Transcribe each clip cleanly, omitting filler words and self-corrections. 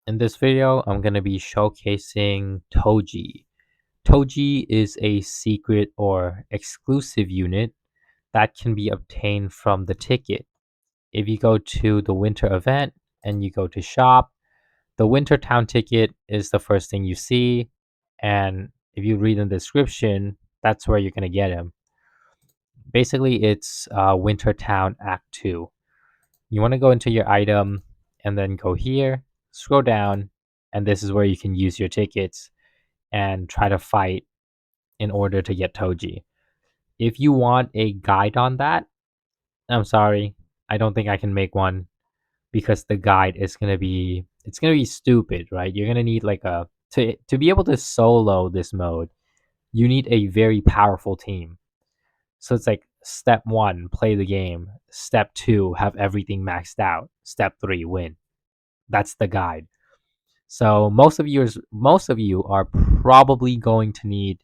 In this video, I'm going to be showcasing Toji. Toji is a secret or exclusive unit that can be obtained from the ticket. If you go to the winter event and you go to shop, the winter town ticket is the first thing you see, and if you read in the description, that's where you're going to get him. Basically, it's Winter Town Act 2. You want to go into your item and then go here, scroll down, and this is where you can use your tickets and try to fight in order to get Toji. If you want a guide on that, I'm sorry, I don't think I can make one because the guide is gonna be stupid, right? You're gonna need like a to be able to solo this mode, you need a very powerful team. So it's like step 1, play the game. Step 2, have everything maxed out. Step 3, win. That's the guide. So most of you are probably going to need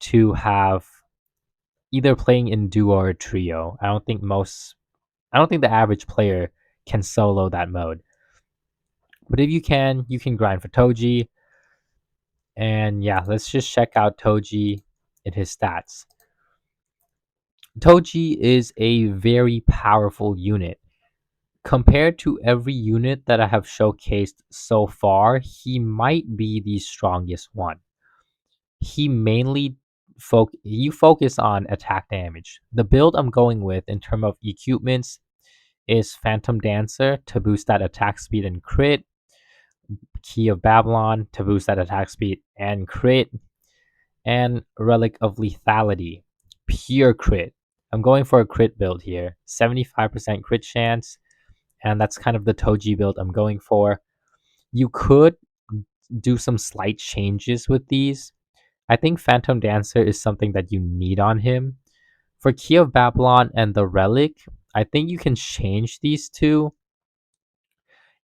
to have either playing in duo or trio. I don't think the average player can solo that mode. But if you can grind for Toji. And yeah, let's just check out Toji and his stats. Toji is a very powerful unit. Compared to every unit that I have showcased so far, he might be the strongest one. He mainly you focus on attack damage. The build I'm going with in terms of equipments is Phantom Dancer to boost that attack speed and crit, Key of Babylon to boost that attack speed and crit, and Relic of Lethality, pure crit. I'm going for a crit build here, 75% crit chance, and that's kind of the Toji build I'm going for. You could do some slight changes with these. I think Phantom Dancer is something that you need on him. For Key of Babylon and the Relic, I think you can change these two.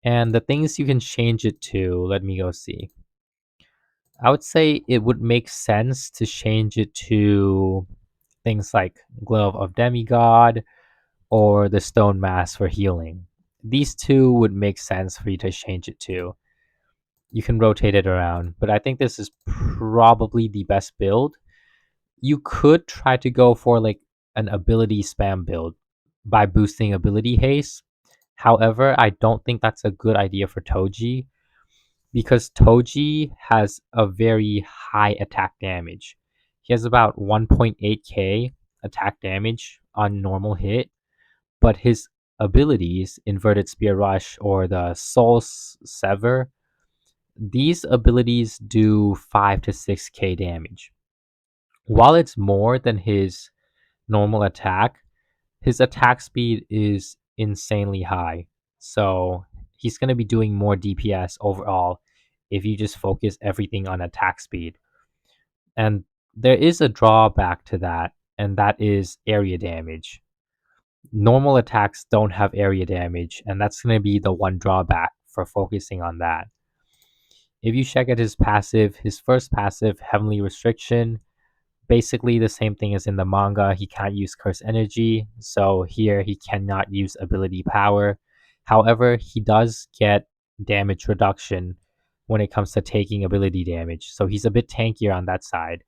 And the things you can change it to, let me go see. I would say it would make sense to change it to things like Glove of Demigod or the Stone Mask for healing. These two would make sense for you to change it to. You can rotate it around, but I think this is probably the best build. You could try to go for like an ability spam build by boosting ability haste. However, I don't think that's a good idea for Toji because Toji has a very high attack damage. He has about 1.8k attack damage on normal hit, but his abilities, Inverted Spear Rush or the Soul Sever, these abilities do 5 to 6k damage. While it's more than his normal attack, his attack speed is insanely high. So he's going to be doing more DPS overall if you just focus everything on attack speed. And there is a drawback to that, and that is area damage. Normal attacks don't have area damage, and that's going to be the one drawback for focusing on that. If you check out his passive, his first passive, Heavenly Restriction, basically the same thing as in the manga. He can't use curse energy, so here he cannot use ability power. However, he does get damage reduction when it comes to taking ability damage, so he's a bit tankier on that side.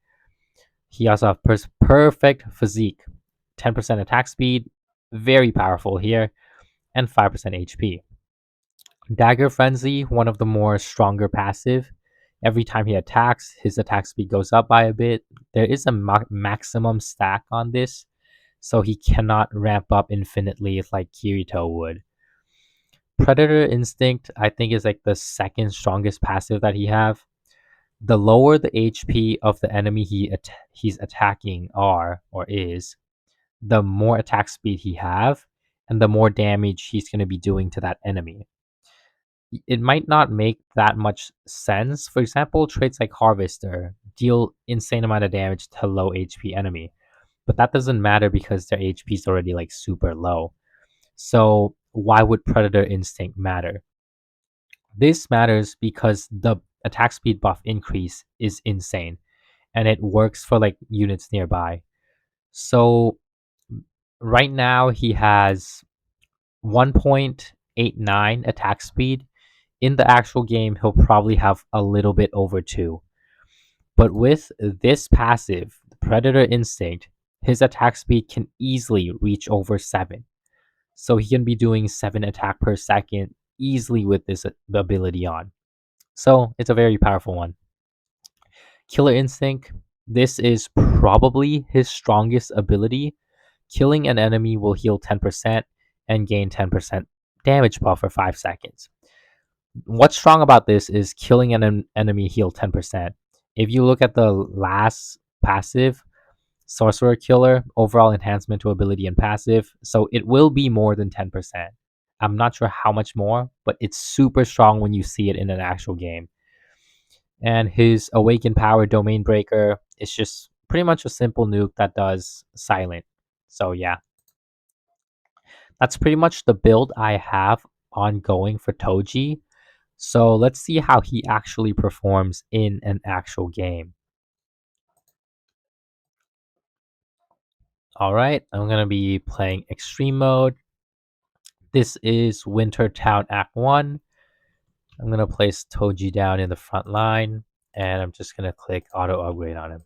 He also has perfect physique, 10% attack speed, very powerful here, and 5% HP. Dagger Frenzy, one of the more stronger passive. Every time he attacks, his attack speed goes up by a bit. There is a maximum stack on this, so he cannot ramp up infinitely like Kirito would. Predator Instinct, I think, is like the second strongest passive that he have. The lower the HP of the enemy he's attacking are or is, the more attack speed he have, and the more damage he's going to be doing to that enemy. It might not make that much sense. For example, traits like Harvester deal insane amount of damage to low HP enemy, but that doesn't matter because their HP is already like super low. So why would Predator Instinct matter? This matters because the attack speed buff increase is insane, and it works for like units nearby. So right now he has 1.89 attack speed In the actual game, he'll probably have a little bit over 2. But with this passive, the Predator Instinct, his attack speed can easily reach over 7. So he can be doing 7 attack per second easily with this ability on. So it's a very powerful one. Killer Instinct, this is probably his strongest ability. Killing an enemy will heal 10% and gain 10% damage buff for 5 seconds. What's strong about this is killing an enemy heal 10%. If you look at the last passive, Sorcerer Killer, overall enhancement to ability and passive, so it will be more than 10%. I'm not sure how much more, but it's super strong when you see it in an actual game. And his Awakened Power Domain Breaker is just pretty much a simple nuke that does silent. So yeah, that's pretty much the build I have ongoing for Toji. So let's see how he actually performs in an actual game. Alright, I'm going to be playing Extreme Mode. This is Winter Town Act 1. I'm going to place Toji down in the front line, and I'm just going to click Auto Upgrade on him.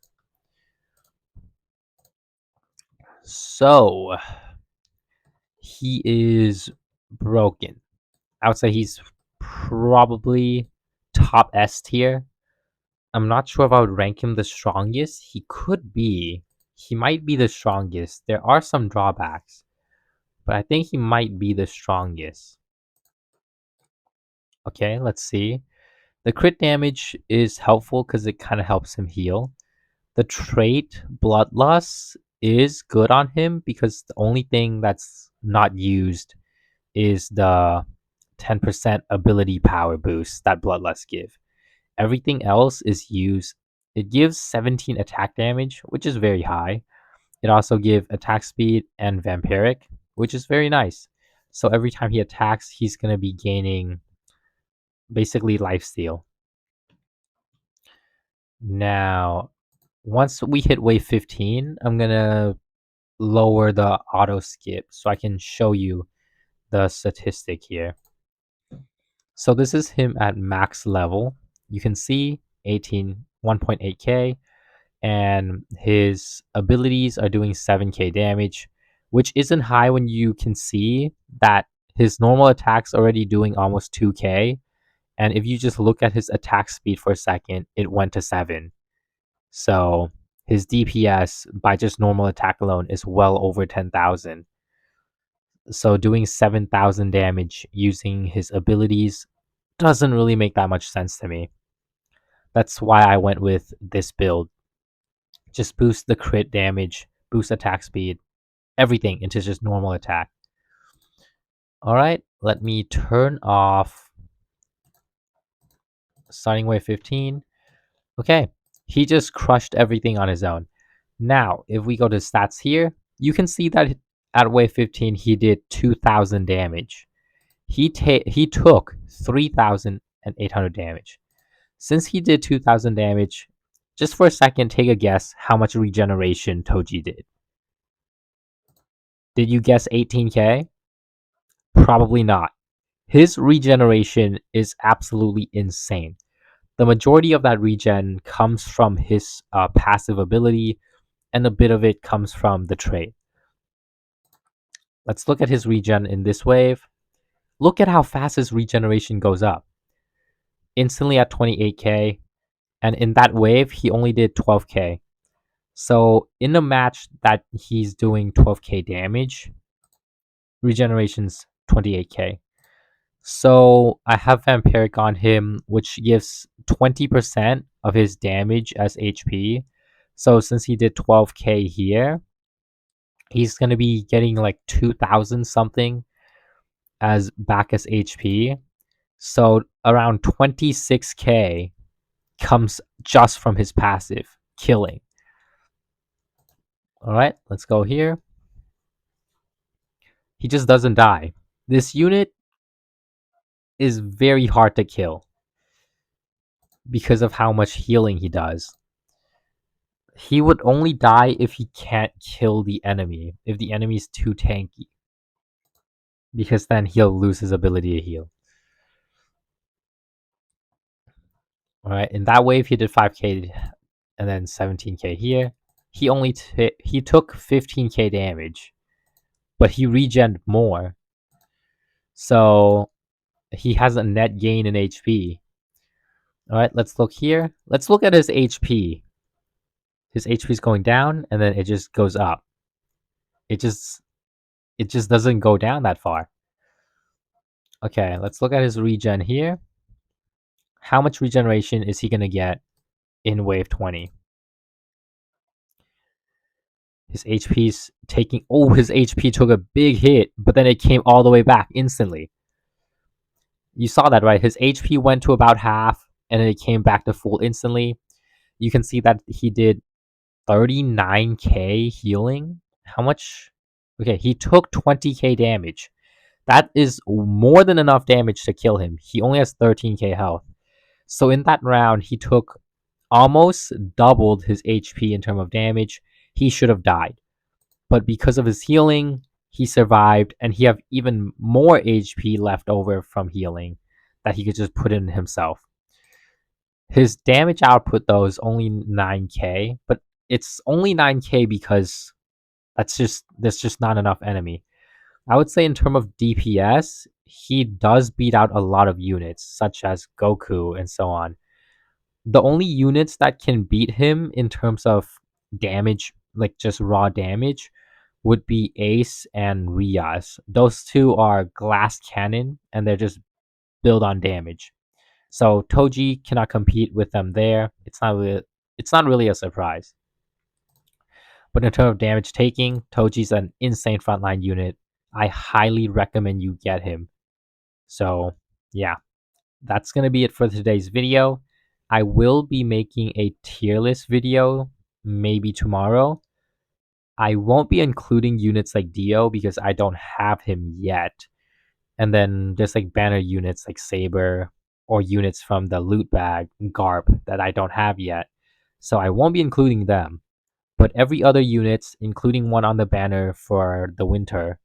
So, he is broken. I would say he's probably top S tier. I'm not sure if I would rank him the strongest. He could be. He might be the strongest. There are some drawbacks, but I think he might be the strongest. Okay, let's see. The crit damage is helpful because it kind of helps him heal. The trait Bloodlust is good on him because the only thing that's not used is the 10% ability power boost that Bloodlust give. Everything else is used. It gives 17 attack damage, which is very high. It also gives attack speed and vampiric, which is very nice. So every time he attacks, he's going to be gaining basically lifesteal. Now, once we hit wave 15, I'm going to lower the auto skip so I can show you the statistic here. So this is him at max level. You can see 1.8k, and his abilities are doing 7k damage, which isn't high when you can see that his normal attack's already doing almost 2k. And if you just look at his attack speed for a second, it went to 7. So his DPS by just normal attack alone is well over 10,000. So doing 7,000 damage using his abilities doesn't really make that much sense to me. That's why I went with this build. Just boost the crit damage, boost attack speed, everything into just normal attack. Alright, let me turn off starting wave 15. Okay, he just crushed everything on his own. Now, if we go to stats here, you can see that at wave 15 he did 2,000 damage. He took 3,800 damage. Since he did 2,000 damage, just for a second, take a guess how much regeneration Toji did. Did you guess 18k? Probably not. His regeneration is absolutely insane. The majority of that regen comes from his passive ability, and a bit of it comes from the trait. Let's look at his regen in this wave. Look at how fast his regeneration goes up. Instantly at 28k, and in that wave, he only did 12k. So in a match that he's doing 12k damage, regeneration's 28k. So I have Vampiric on him, which gives 20% of his damage as HP. So since he did 12k here, he's going to be getting like 2,000 something as back as HP. So around 26k comes just from his passive, killing. Alright, let's go here. He just doesn't die. This unit is very hard to kill because of how much healing he does. He would only die if he can't kill the enemy, if the enemy is too tanky, because then he'll lose his ability to heal. All right, in that wave he did 5k and then 17k here. He took 15k damage, but he regened more, so he has a net gain in HP. All right, let's look here. Let's look at his HP. His HP is going down, and then it just goes up. It just doesn't go down that far. Okay, let's look at his regen here. How much regeneration is he gonna get in wave 20? His HP's taking. Oh, his HP took a big hit, but then it came all the way back instantly. You saw that, right? His HP went to about half, and then it came back to full instantly. You can see that he did 39k healing. How much? Okay, he took 20k damage. That is more than enough damage to kill him. He only has 13k health. So in that round, he took almost doubled his HP in terms of damage. He should have died. But because of his healing, he survived, and he have even more HP left over from healing that he could just put in himself. His damage output though is only 9k, but it's only 9k because there's just not enough enemy. I would say in terms of DPS, he does beat out a lot of units, such as Goku and so on. The only units that can beat him in terms of damage, like just raw damage, would be Ace and Rias. Those two are glass cannon, and they're just built on damage. So Toji cannot compete with them there. It's not really a surprise. But in terms of damage taking, Toji's an insane frontline unit. I highly recommend you get him. So yeah, that's gonna be it for today's video. I will be making a tier list video maybe tomorrow. I won't be including units like Dio because I don't have him yet. And then there's like banner units like Saber or units from the loot bag, Garp, that I don't have yet. So I won't be including them. But every other units, including one on the banner for the winter,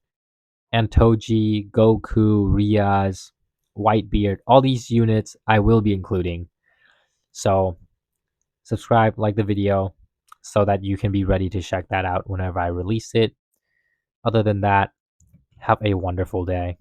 and Toji, Goku, Riaz, Whitebeard, all these units I will be including. So subscribe, like the video, so that you can be ready to check that out whenever I release it. Other than that, have a wonderful day.